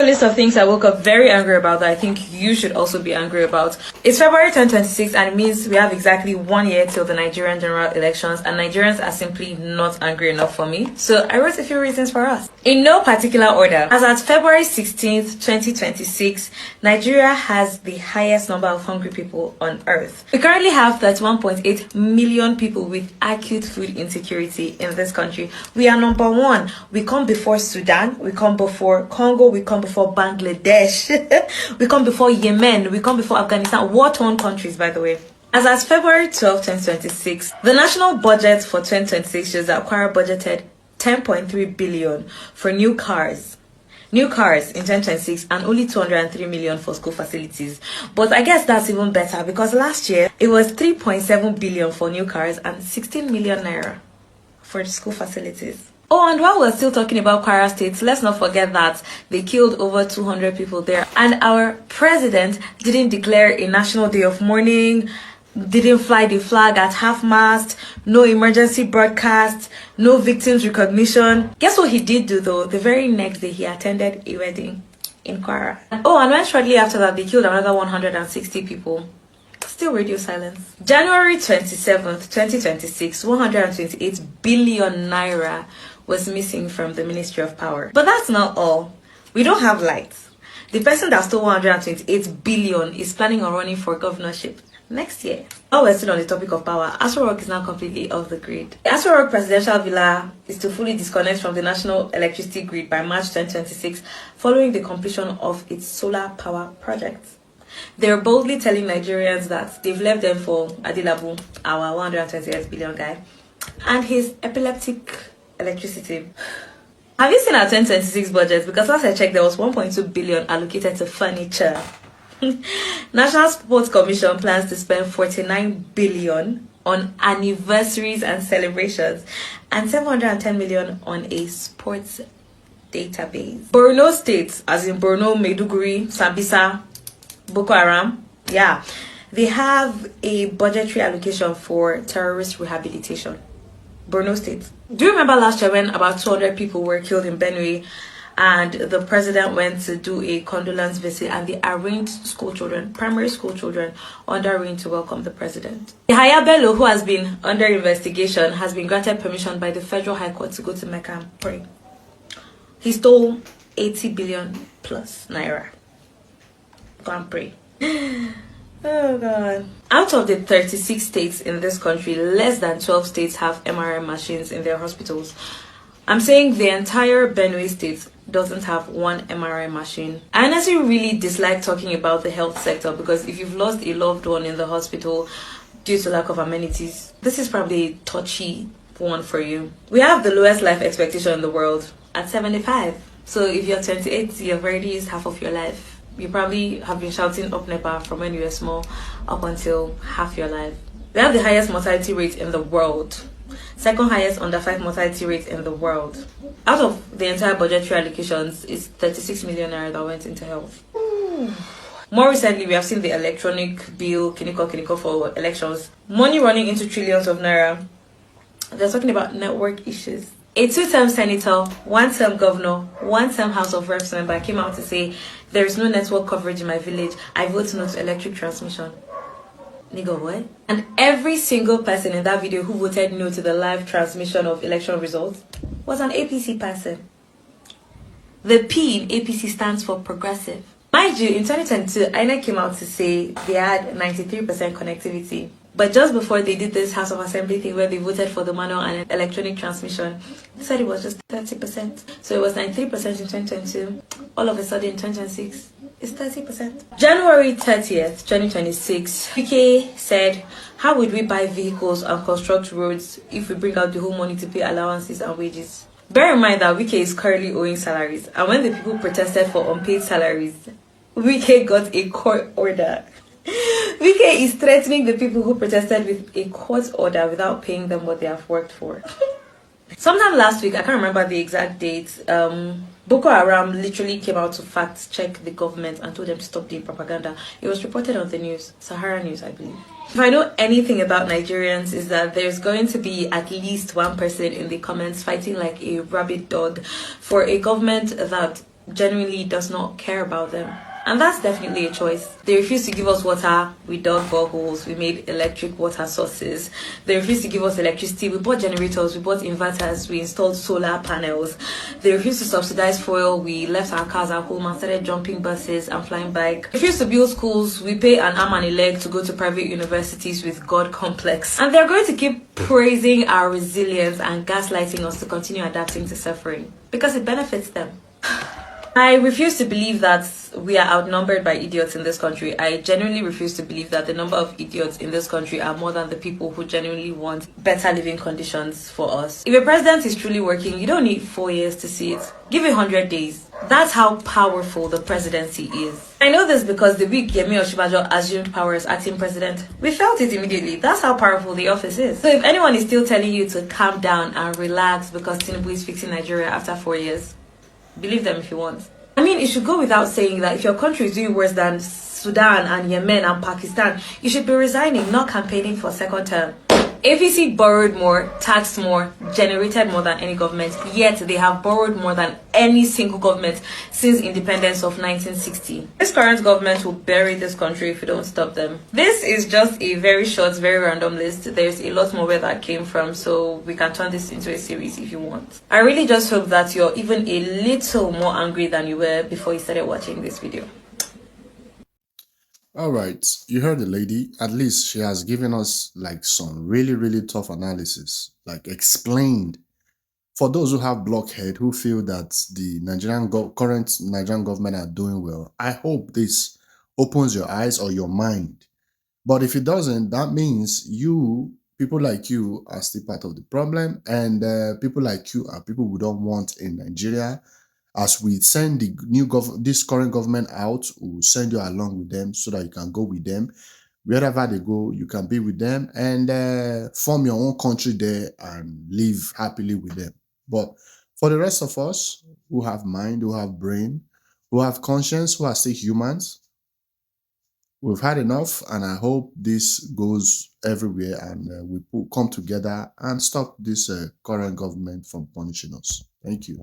A list of things I woke up very angry about that I think you should also be angry about. It's February 2026 and it means we have exactly 1 year till the Nigerian general elections, and Nigerians are simply not angry enough for me. So I wrote a few reasons for us. In no particular order, as at February 16th, 2026, Nigeria has the highest number of hungry people on earth. We currently have 31.8 million people with acute food insecurity in this country. We are number one. We come before Sudan, we come before Congo, we come before Bangladesh, we come before Yemen, we come before Afghanistan, war-torn countries, by the way. As at February 12, 2026, the national budget for 2026 shows that Kwara budgeted 10.3 billion for new cars in 2026 and only 203 million for school facilities. But I guess that's even better because last year it was 3.7 billion for new cars and 16 million naira for school facilities. Oh, and while we're still talking about Kwara State, let's not forget that they killed over 200 people there. And our president didn't declare a national day of mourning, didn't fly the flag at half-mast, no emergency broadcast, no victims recognition. Guess what he did do though? The very next day he attended a wedding in Kwara. Oh, and when shortly after that they killed another 160 people. Still radio silence. January 27th, 2026, 128 billion naira was missing from the Ministry of Power. But that's not all. We don't have lights. The person that stole 128 billion is planning on running for governorship next year. While we're still on the topic of power, Aso Rock is now completely off the grid. The Aso Rock presidential villa is to fully disconnect from the national electricity grid by March 2026 following the completion of its solar power project. They're boldly telling Nigerians that they've left them for Adilabu, our 128 billion guy, and his epileptic electricity. Have you seen our 2026 budget? Because last I checked, there was 1.2 billion allocated to furniture. National Sports Commission plans to spend 49 billion on anniversaries and celebrations and 710 million on a sports database. Borno State, as in Borno, Maiduguri, Sambisa, Boko Haram, yeah, they have a budgetary allocation for terrorist rehabilitation. Borno State. Do you remember last year when about 200 people were killed in Benue and the president went to do a condolence visit and they arranged school children, primary school children, under rain to welcome the president? Yahaya Bello, who has been under investigation, has been granted permission by the Federal High Court to go to Mecca and pray. He stole 80 billion plus naira. Go and pray. Oh god. Out of the 36 states in this country, less than 12 states have MRI machines in their hospitals. I'm saying the entire Benue state doesn't have one MRI machine. I honestly really dislike talking about the health sector because if you've lost a loved one in the hospital due to lack of amenities, this is probably a touchy one for you. We have the lowest life expectation in the world at 75. So if you're 28, you've already used half of your life. You probably have been shouting up NEPA from when you were small up until half your life. We have the highest mortality rate in the world. Second highest under 5 mortality rate in the world. Out of the entire budgetary allocations, it's 36 million naira that went into health. Ooh. More recently, we have seen the electronic bill, Kiniko for elections. Money running into trillions of naira. They're talking about network issues. A 2-term senator, 1-term governor, 1-term House of Reps member came out to say, there is no network coverage in my village. I vote no to electric transmission. Nigga, what? And every single person in that video who voted no to the live transmission of election results was an APC person. The P in APC stands for progressive. Mind you, in 2022, INEC came out to say they had 93% connectivity. But just before they did this House of Assembly thing where they voted for the manual and electronic transmission, they said it was just 30%. So it was 93% in 2022. All of a sudden in 2026, it's 30%. January 30th, 2026, Wike said, how would we buy vehicles and construct roads if we bring out the whole money to pay allowances and wages? Bear in mind that Wike is currently owing salaries. And when the people protested for unpaid salaries, Wike got a court order. Wike is threatening the people who protested with a court order without paying them what they have worked for. Sometime last week, I can't remember the exact date, Boko Haram literally came out to fact check the government and told them to stop the propaganda. It was reported on the news, Sahara News, I believe. If I know anything about Nigerians, is that there's going to be at least one person in the comments fighting like a rabid dog for a government that genuinely does not care about them. And that's definitely a choice. They refuse to give us water. We dug boreholes. We made electric water sources. They refuse to give us electricity. We bought generators. We bought inverters. We installed solar panels. They refuse to subsidize fuel. We left our cars at home and started jumping buses and flying bike. They refuse to build schools. We pay an arm and a leg to go to private universities with God complex. And they're going to keep praising our resilience and gaslighting us to continue adapting to suffering because it benefits them. I refuse to believe that we are outnumbered by idiots in this country. I genuinely refuse to believe that the number of idiots in this country are more than the people who genuinely want better living conditions for us. If a president is truly working, you don't need 4 years to see it. Give it 100 days. That's how powerful the presidency is. I know this because the week Yemi Osinbajo assumed power as acting president, we felt it immediately. That's how powerful the office is. So if anyone is still telling you to calm down and relax because Tinubu is fixing Nigeria after 4 years, believe them if you want. I mean, it should go without saying that if your country is doing worse than Sudan and Yemen and Pakistan, you should be resigning, not campaigning for second term. APC borrowed more, taxed more, generated more than any government, yet they have borrowed more than any single government since independence of 1960. This current government will bury this country if we don't stop them. This is just a very short, very random list. There's a lot more where that came from, so we can turn this into a series if you want. I really just hope that you're even a little more angry than you were before you started watching this video. All right, you heard the lady. At least she has given us like some really, really tough analysis, like explained. For those who have blockhead, who feel that the current Nigerian government are doing well, I hope this opens your eyes or your mind. But if it doesn't, that means people like you, are still part of the problem, and people like you are people we don't want in Nigeria. As we send this current government out, we'll send you along with them so that you can go with them. Wherever they go, you can be with them and form your own country there and live happily with them. But for the rest of us who have mind, who have brain, who have conscience, who are still humans, we've had enough, and I hope this goes everywhere and we come together and stop this current government from punishing us. Thank you.